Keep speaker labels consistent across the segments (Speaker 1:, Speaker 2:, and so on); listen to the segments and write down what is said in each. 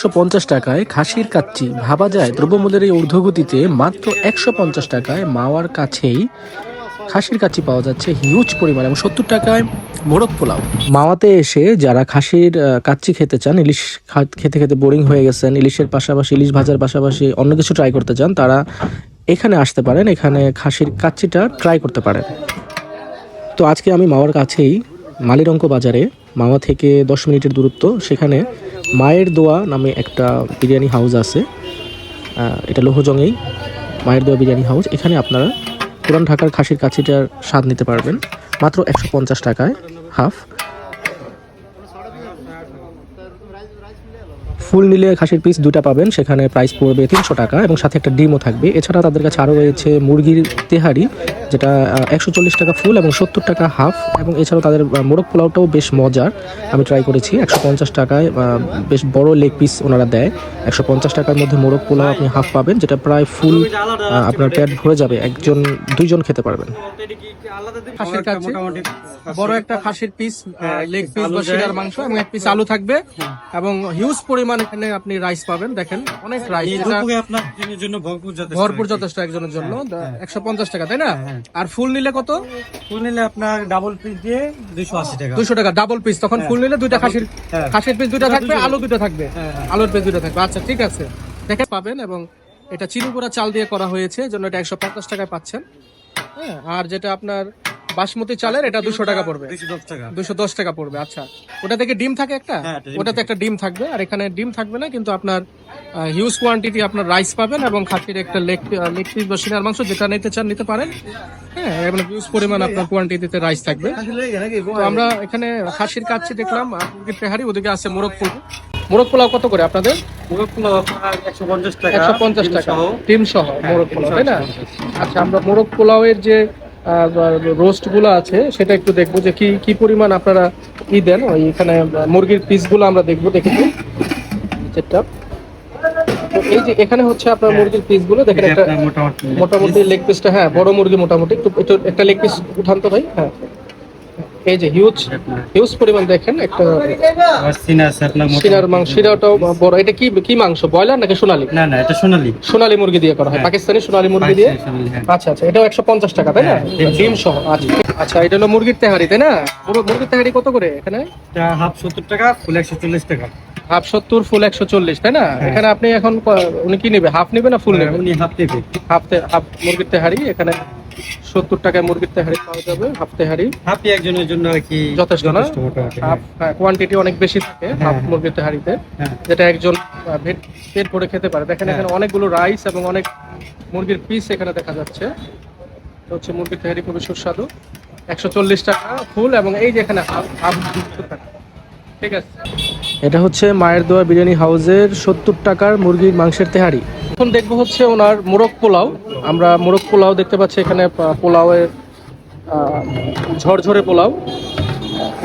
Speaker 1: 150 টাকায় খাসির কাচ্চি ভাবা যায়। দ্রব্যমূল্যের এই ঊর্ধ্বগতিতে মাত্র 150 টাকায় মাওয়ার কাছেই খাসির কাচ্চি পাওয়া যাচ্ছে হিউজ পরিমাণ, এবং 70 টাকায় মোরগ পোলাও। মাওয়াতে এসে যারা খাসির কাচ্চি খেতে চান, ইলিশ খেতে খেতে বোরিং হয়ে গেছেন, ইলিশের পাশাপাশি ইলিশ ভাজার পাশাপাশি অন্য কিছু ট্রাই করতে চান, তারা এখানে আসতে পারেন, এখানে খাসির কাচ্চিটা ট্রাই করতে পারেন। তো আজকে আমি মাওয়ার কাছেই মালিরঙ্ক বাজারে, মাওয়া থেকে 10 মিনিটের দূরত্ব, সেখানে মায়ের দোয়া নামে একটা বিরিয়ানি হাউস আছে। এটা লোহজংয়েই মায়ের দোয়া বিরিয়ানি হাউস। এখানে আপনারা পুরান ঢাকার খাসির কাচ্চিটার স্বাদ নিতে পারবেন মাত্র 150 টাকায় হাফ। ফুল নিলে খাসির পিস দুটা পাবেন, সেখানে প্রাইস পড়বে 300 টাকা এবং সাথে একটা ডিমও থাকবে। এছাড়া তাদের কাছে আরও রয়েছে মুরগির তেহারি, যেটা 140 টাকা ফুল এবং 70 টাকা হাফ। এবং এছাড়াও তাদের মোরগ পোলাওটাও বেশ মজার, আমি ট্রাই করেছি। 150 টাকায় বেশ বড় লেগ পিস ওনারা দেয়। 150 টাকার মধ্যে মোরগ পোলাও আপনি হাফ পাবেন, যেটা প্রায় ফুল, আপনার পেট ভরে যাবে, দুইজন খেতে পারবেন।
Speaker 2: খাসির কাচ্চি, বড় একটা খাসির পিস, লেগ পিস বা শিরার মাংস এবং এক পিস আলু থাকবে, এবং হিউজ পরিমাণ এখানে আপনি রাইস পাবেন। দেখেন অনেক রাইস, ভরপুর যথেষ্ট একজনের জন্য। 150 টাকা, তাই না? আর ফুল নিলে কত?
Speaker 3: ফুল নিলে আপনার ডাবল পিস দিয়ে 280 টাকা।
Speaker 2: 200 টাকা ডাবল পিস। তখন ফুল নিলে দুইটা খাসির পিস দুইটা থাকবে, আলু দুটো থাকবে, আলুর পিস দুটো থাকবে। আচ্ছা, ঠিক আছে, দেখে পাবেন। এবং এটা চিনিগুড়া চাল দিয়ে করা হয়েছে, জন্য এটা 150 টাকায় পাচ্ছেন। হ্যাঁ, আর যেটা আপনার বাসমতি চালের, এটা 200 টাকা পড়বে, 210 টাকা পড়বে। আচ্ছা, ওটা থেকে ডিম থাকে একটা, ওটাতে একটা ডিম থাকবে, আর এখানে ডিম থাকবে না, কিন্তু আপনার হিউজ কোয়ান্টিটি আপনার রাইস পাবেন এবং খাসির একটা লেগ পিস বা সিনার মাংস, যেটা নিতে চান নিতে পারেন। হ্যাঁ, এবং হিউজ পরিমাণ আপনার কোয়ান্টিটিতে রাইস থাকবে। তো আমরা এখানে খাসির কাচ্চি দেখলাম, মুরগির তেহারি, ওদিকে আছে মোরগ পোলাও। মোরগ পোলাও কত করে আপনাদের?
Speaker 3: মোরগ পোলাও আপনার 150 টাকা,
Speaker 2: 150 টাকা ডিম সহ মোরগ পোলাও, তাই না? আচ্ছা, আমরা মোরগ পোলাওয়ের যে রোস্ট গুলো আছে সেটা একটু দেখবো, যে কি কি পরিমাণ আপনারা দেন। ওই এখানে মুরগির পিস গুলো আমরা দেখবো, দেখেছি যেটা। তো এই যে এখানে হচ্ছে আপনার মুরগির পিস গুলো দেখেন, একটা মোটামুটি লেগ পিসটা, হ্যাঁ বড় মুরগি মোটামুটি, একটু একটা লেগ পিস উঠান তো ভাই। হ্যাঁ, এই যে হিউজ পরিমাণ দেখেন, একটা সিনার মাংস, শিরাটাও বড়। এটা কি মাংস, ব্রয়লার নাকি সোনালী?
Speaker 3: না, এটা
Speaker 2: সোনালী মুরগি দিয়ে করা হয়, পাকিস্তানি সোনালী মুরগি দিয়ে। আচ্ছা, এটাও 150 টাকা, তাই না? ডিম সহ। আচ্ছা, এটা হলো মুরগির তেহারি, তাই না? মুরগির তেহারি কত করে এখানে?
Speaker 3: হাফ 70 টাকা, ফুল 140 টাকা।
Speaker 2: হাফ 70, ফুল 140, তাই না? এখানে আপনি এখন উনি কি নেবে, হাফ নেবে না ফুল নেবে?
Speaker 3: উনি হাফ নেবে।
Speaker 2: হাফ মুরগির তেহারি এখানে 70 টাকায় মুরগির তেহারি পাওয়া যাবে, হাফ তেহারি।
Speaker 3: হাফি একজনের জন্য আর কি
Speaker 2: যথেষ্ট না? হাফ কোয়ান্টিটি অনেক বেশি থাকে হাফ মুরগির তেহারিতে, যেটা একজন পেট ভরে খেতে পারে। দেখেন এখানে অনেকগুলো রাইস এবং অনেক মুরগির পিস এখানে দেখা যাচ্ছে। হচ্ছে মুরগির তেহারি খুবই সুস্বাদু, 140 টাকা ফুল, এবং এই যে এখানে হাফ টাকা। ঠিক আছে, এটা হচ্ছে মায়ের দোয়া বিরিয়ানি হাউসের 70 টাকার মুরগির মাংসের তেহারি। এখন দেখবো হচ্ছে ওনার মোরগ পোলাও। আমরা মোরগ পোলাও দেখতে পাচ্ছি এখানে, পোলাওয়ের ঝরঝরে পোলাও।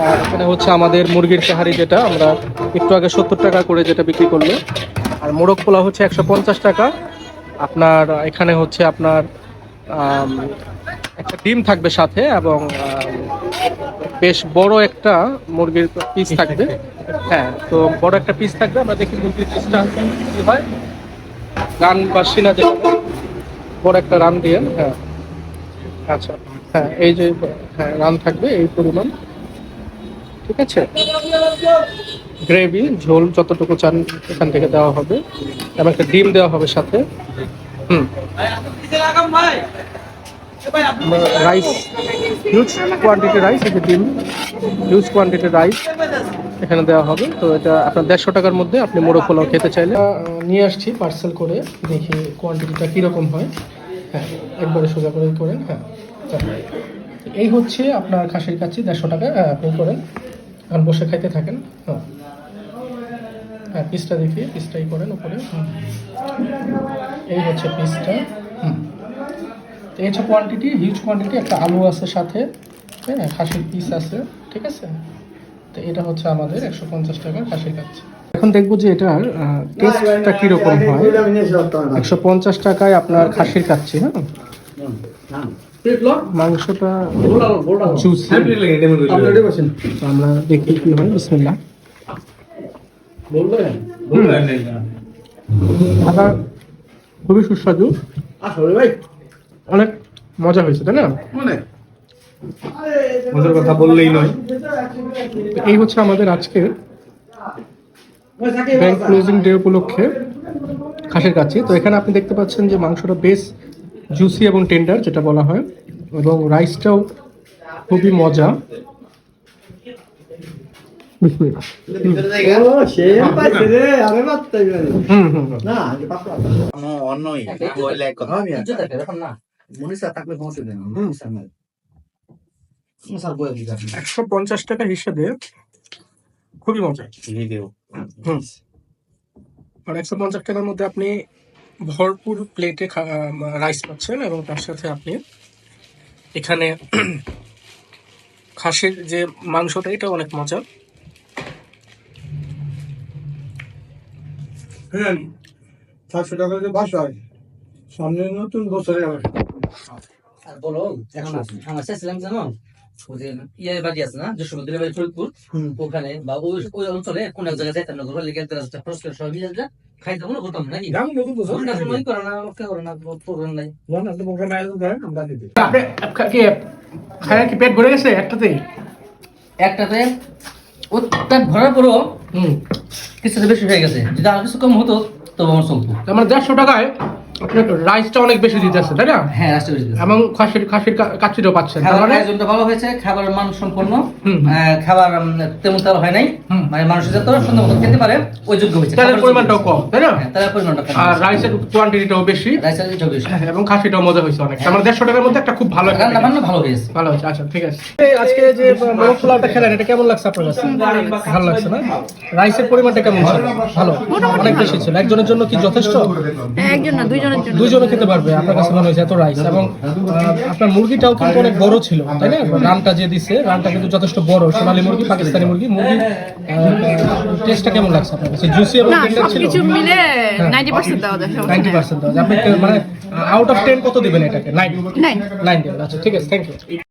Speaker 2: আর এখানে হচ্ছে আমাদের মুরগির তেহারি, যেটা আমরা একটু আগে 70 টাকা করে যেটা বিক্রি করলো। আর মোরগ পোলাও হচ্ছে 150 টাকা। আপনার এখানে হচ্ছে আপনার একটা ডিম থাকবে সাথে, এবং বেশ বড় একটা মুরগির পিস থাকবে। হ্যাঁ, তো বড় একটা পিস থাকবে। আমরা দেখি মুরগির পিসটা কি হয়, রান বা সিনা, যে বড় একটা রান দিয়ে। হ্যাঁ, আচ্ছা, হ্যাঁ, এই যে হ্যাঁ রান থাকবে এই পরিমাণ। ঠিক আছে, গ্রেভি ঝোল যতটুকু চান এখান থেকে দেওয়া হবে, এবং একটা ডিম দেওয়া হবে সাথে। রাইস, হিউজ কোয়ান্টিটি রাইস, এই যে ডিম, হিউজ কোয়ান্টিটি রাইস এখানে দেওয়া হবে। তো এটা আপনার 150 টাকার মধ্যে আপনি মোরগ পোলাও খেতে চাইলে নিয়ে আসছি পার্সেল করে, দেখি কোয়ান্টিটিটা কীরকম হয়। হ্যাঁ, একবারে সোজা করে করেন। হ্যাঁ, এই হচ্ছে আপনার খাসির কাচ্চি, 150 টাকা। হ্যাঁ, আপনি করেন, এখন বসে খাইতে থাকেন। হ্যাঁ, হ্যাঁ, পিসটা দেখি, পিসটাই করেন উপরে। এই হচ্ছে পিসটা। তো এই হচ্ছে কোয়ান্টিটি, হিউজ কোয়ান্টিটি। একটা আলু আছে সাথে, হ্যাঁ, খাসির পিস আছে। ঠিক আছে, তো এটা হচ্ছে আমাদের 150 টাকার খাসির কাচ্চি। এখন দেখবো যে এটার টেস্টটা কীরকম হয়। 150 টাকায় আপনার খাসির কাচ্চি। হ্যাঁ, মাংসটা জুসি। আমরা দেখি কি হয়। বিসমিল্লাহ। আবার খুবই সুস্বাদু, অনেক মজা হয়েছে তাই না?
Speaker 3: মজার কথা বললেই নয়।
Speaker 2: তো এই হচ্ছে আমাদের আজকে ব্যাংক ক্লোজিং ডে উপলক্ষে খাসির কাচ্চি। তো এখানে আপনি দেখতে পাচ্ছেন যে মাংসটা বেশ জুসি এবং টেন্ডার যেটা বলা হয়, এবং রাইসটাও খুবই মজা। বিসমিল্লাহ। হুম হুম হুম। $150 হিসেবে খুবই মজা। হুম। আর $150 মধ্যে আপনি ভরপুর প্লেটে রাইস পাচ্ছেন, এবং তার সাথে আপনি এখানে খাসির যে মাংসটা, এটা অনেক মজা।
Speaker 3: হ্যাঁ, 700 টাকা দিয়ে বাসায় সামনে নতুন বছরে যাবে।
Speaker 4: আর বলো এখন আমার চাইছিলাম জানো ওই যে ইয়ে বাড়ি আছে না যশোমন্দিরের বাড়ি ফরিদপুর, ওখানে বা ওই ওই অঞ্চলে কোন এক জায়গায় যাইতাম না, ঘুরে লেগে একটা খরচ করে সব বিয়ে খাই যাবো না, করতাম নাকি
Speaker 3: দাম নতুন বছর
Speaker 4: করে না করে না প্রোগ্রাম নাই।
Speaker 3: জানা তো মোকামে আয়োজন করেন আমরা দিতে।
Speaker 2: আপনি কি খায় কি পেট ভরে গেছে একটাতেই?
Speaker 4: একটাতে ও পেট ভরার পরও
Speaker 2: হুম।
Speaker 4: কিছুটা বেশি হয়ে গেছে, যদি আর কিছু কম হতো তবে আমার চলতো।
Speaker 2: তার মানে $150 আপনি রাইসটা অনেক বেশি দিতেছে তাই না?
Speaker 4: হ্যাঁ রাস্তা বেশি দিয়েছে।
Speaker 2: এবং খাসির কাচ্চিটাও পাচ্ছেন। তার
Speaker 4: খাবার
Speaker 2: মানে
Speaker 4: আয়োজনটা ভালো হয়েছে, খাবারের মান সম্পন্ন,
Speaker 2: হুম।
Speaker 4: খাবার তেমন তার হয় নাই,
Speaker 2: হুম।
Speaker 4: মানে মানুষের যত সুন্দর মতো খেতে পারে ওই যোগ্য হয়েছে।
Speaker 2: তেলের
Speaker 4: খাবারের
Speaker 2: পরিমাণটাও
Speaker 4: যোগ্য
Speaker 2: কম তাই না?
Speaker 4: হ্যাঁ, তার পরিমাণটা কম।
Speaker 2: আর রাইসের কোয়ান্টিটিটাও বেশি,
Speaker 4: রাইসের এটাও বেশি।
Speaker 2: এবং খাসিটাও মজা হয়েছে অনেক। আমার $150 মধ্যে একটা খুব ভালো একটা
Speaker 4: রান্না বান্না ভালো হয়েছে।
Speaker 2: ভালো হয়েছে। আচ্ছা ঠিক আছে। আজকে যে মোরগ পোলাওটা খেলেন, এটা কেমন লাগছে আপনার কাছে? ভালো লাগছে না? রাইসের পরিমাণটা কেমন ছিল? ভালো, অনেক বেশি ছিল। একজনের জন্য কি যথেষ্ট?
Speaker 5: একজন না, দুইজনের জন্য।
Speaker 2: দুইজনে খেতে পারবে। আপনার কাছে মনে হয়েছে এত রাইস, এবং আপনার মুরগিটাও কিন্তু অনেক বড় ছিল তাই না? রানটা যে দিছে, রানটা কিন্তু যথেষ্ট বড়। সোনালী মুরগি, পাকিস্তানি মুরগির টেস্টটা কেমন লাগছে আপনার কাছে? জুসি এবং
Speaker 5: না,
Speaker 2: টেন্ডার ছিল?
Speaker 5: সবকিছু মিলে 90% দেওয়া যায়।
Speaker 2: 90% দেওয়া যায়। আপনি মানে আউট অফ 10 কত দিবেন এটাকে? 9
Speaker 5: 9
Speaker 2: 9 দিবেন। আচ্ছা ঠিক আছে, থ্যাংক ইউ।